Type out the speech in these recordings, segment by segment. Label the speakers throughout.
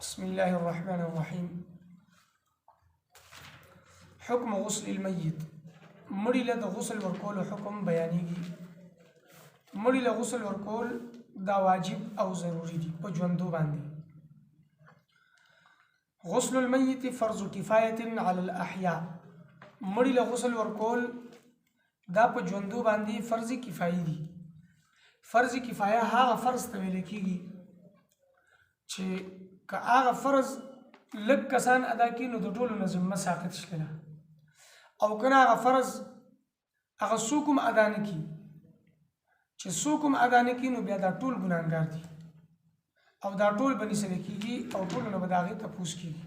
Speaker 1: بسم الله الرحمن الرحيم. حكم غسل الميت. مړي له د غسل ورکول حکم بیانېږي. مړي له غسل ورکول دا واجب او ضروری دي په ژوندو باندې. غسل الميت فرض کفایه على الاحياء. مړي له غسل ورکول دا په ژوندو باندې فرض کفایي دي. فرض کفایه هغه فرض ته ویل کېږي چې که هغه فرض لږ کسان ادا کړي نو د ټولو نه ذمه ساقط شله، او که نه هغه فرض هغه څوک هم ادا نه کړي، چې څوک هم ادا نه کړي نو بیا دا ټول ګناهګار دي او دا ټول به نیسلی کېږي او ټولو نه به د هغې تپوس کېږي.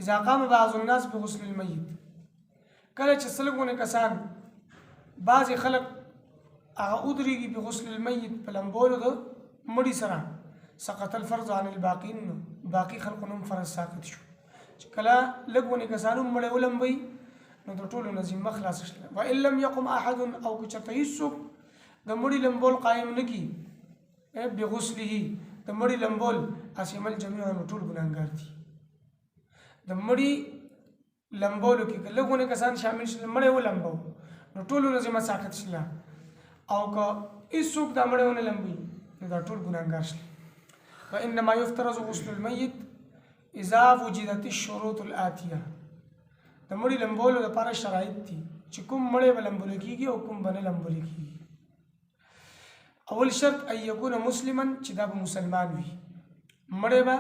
Speaker 1: اذا قام بعض الناس بغسل الميت، کله چې څه لږونه کسان بعضې خلک هغه ودرېږي بغسل الميت په لمبولو د مړي سره، سقط الفرض عن الباقین، باقي خلقو نوم فرض ساقط شو. چې کله لږونه کسان هم مړی ولمبوي نو د ټولو نه ذمه خلاصه شله. وان لم يقم احد، او که چېرته هېڅوک د مړي لمبول قایم نه کړي بغسله، د مړي لمبول اسیم الجميع، نو ټول ګناهګار دي. د مړي لمبولو کې که لږونه کسان شامل شول مړی ولمبو نو ټولو نه ذمه ساقط شله، او که هېڅوک دا مړی ونه لمبوي نو دا ټول ګناهګار شله. فإنما يفترض غسل الميت إذا وجدت الشروط الآتية. د مړي لمبولو لپاره شرایط دي چې کوم مړی به لمبول کېږي او کوم به نه لمبول کېږي. اول شرط ان يكون مسلما، چې دا به مسلمان وي، مړی به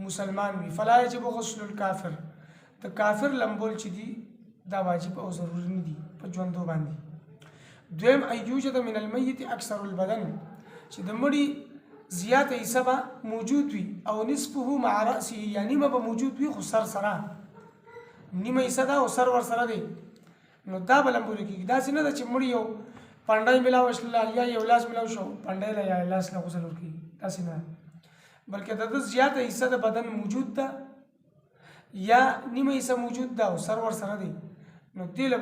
Speaker 1: مسلمان وي. فلا يجب غسل الكافر، د کافر لمبول چې دي دا واجب او ضروري نه دي په ژوندو باندې. دویم ان يوجد من الميت اکثر البدن، چې د مړي زیات حصہ به موجود وي، او نصفه مع رأسه، یا نیمه به موجود وي خو سر سره، نیمه حصہ ده او سر ور سره دی، نو دا به لمبول کېږي. داسې نه ده چې مړي یو پنډی میلاو شله یا یو لاس میلاو شو پنډی له یا لاس له غسل ورکوي، داسې نه، بلکې د ده زیاته حصہ د بدن موجود ده یا نیمه حصہ موجود ده او سر ور سره دی، نو دې له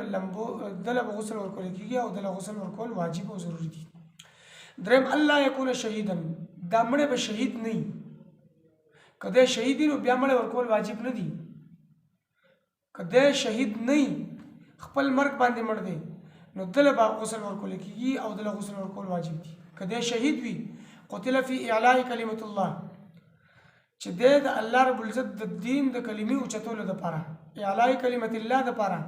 Speaker 1: دله به غسل ورکول کېږي او دله غسل ورکول واجب او ضروري دي. دریم الله یکون شهیدا، دا مړی به شهید نه وي. که دی شهید وي نو بیا مړی ورکول واجب نه دي. که دی شهید نه وي، خپل مرګ باندې مړ دی، نو دله به غسل ورکول کېږي او دله غسل ورکول واجب دي. که دی شهید وي، قتل فی اعلاء کلمة الله، چې دی د الله رب العزت د دین د کلمې اوچتولو دپاره، اعلاء کلمة الله دپاره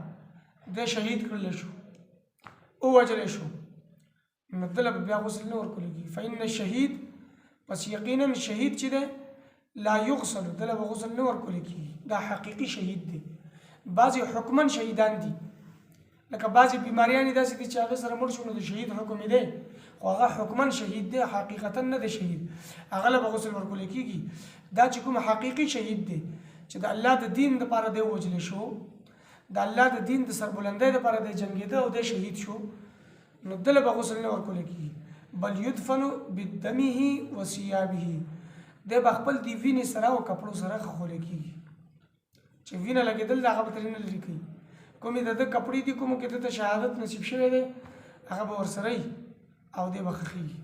Speaker 1: دی شهید کړلی شو، ووژلی شو، نو دله به بیا غسل نه ورکول کېږي. فإن الشهید، پس یقینا شهید چې دی لا یغسل، دله به غسل نه ورکول کېږي. دا حقیقي شهید دی. بعضې حکمن شهیدان دي، لکه بعضې بیماریانې داسې دي چې هغه سره مړ شو نو د شهید حکم یې دی، خو هغه حکمن شهید دی، حقیقتا نه دی شهید، هغه له به غسل ورکول کېږي. دا چې کوم حقیقي شهید دی چې د الله د دین دپاره دی ووژلی شو، د الله د دین د سربلندۍ دپاره دی جنګېده او دی شهید شو، نو دله به غسل نه ورکول کېږي. بل یدفن بدمه و ثیابه، دی به خپل د وینې سره او کپړو سره خښولی کېږي، چې وینه لګېدل د هغه به ترې نه لرې کوي. کومې د ده کپړې دي کومو کې د ته شهادت نصیب شوی دی هغه به ورسره وي او دی به خښېږي.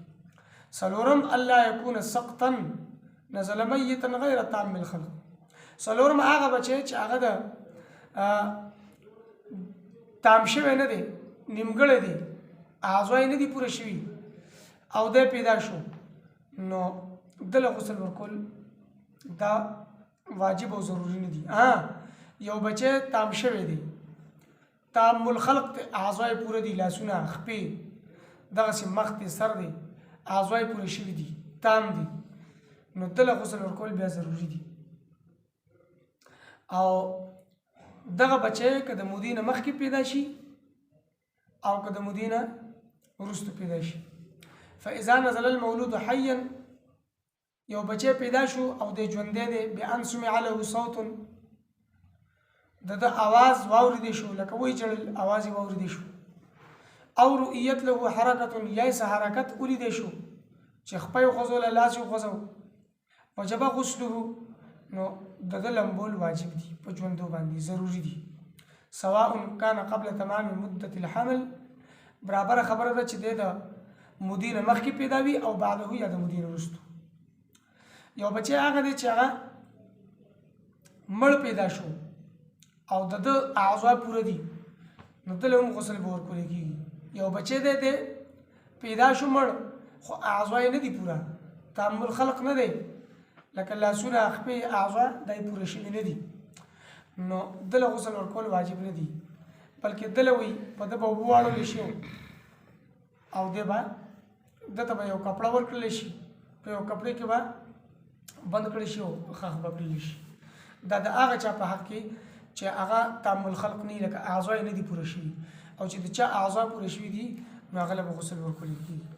Speaker 1: څلورم الله یکون سقطا نزل میتا غیر تام الخلق، څلورم هغه بچی چې هغه د تام شوی نه دی، نیمګړی دی، اعضا یې نه دي پوره شوي او دی پیدا شو، نو دله غسل ورکول دا واجب او ضروري نه دي. یو بچی تام شوی دی، تام الخلق دی، اعضا یې پوره دي، لاسونه، خپې، دغسې مخ دی، سر دی، اعضا یې پوره شوي دي، تام دي، نو دله غسل ورکول بیا ضروري دي. او دغه بچی که د مودې نه مخکې پیدا شي او که د مودې نه وروسته پیدا شي. فاذا نزل المولود حیا، یو بچی پیدا شو او دی ژوندی دی، بان سمع له صوت، د ده اواز واورېدی شو، لکه وایي چړل اواز یې واورېدی شو، او رؤیت له حرکت، یا یې څه حرکت ولیدی شو چې خپه یې وخوځوله، لاس یې وخوځو، وجب غسله، نو د ده لمبول واجب دي په ژوندو باندې، ضروري دي. سواء کان قبل تمام مدة الحمل، برابره خبره ده چې دی د مودې نه مخکې پیدا وي او بعده یا د مودې نه وروسته. یو بچی هغه دی چې هغه مړ پیدا شو او د اعضاء پوره دي نو دله هم غسل به ورکولی کېږي یو بچی دی پیدا شو مړ خو اعضاء یې نه دي پوره تعامل خلق نه دی لکه لاسونه خپې اعضاء دا یې پوره شوي نه دي نو دله غسل ورکول واجب نه دي بلکې دله وي په ده به اوبه واړولی شي او دی به دته به یو کپړه ورکړلی شي په یو کپړې کې به بند کړی شي او خښ به کړلی شي دا د هغه چا په حق کې چې هغه تعامل خلق نه لکه اعضاء یې نه دي پوره شوي او چې د چا اعضاء پوره شوي دي نو هغه له به غسل ورکولی کېږي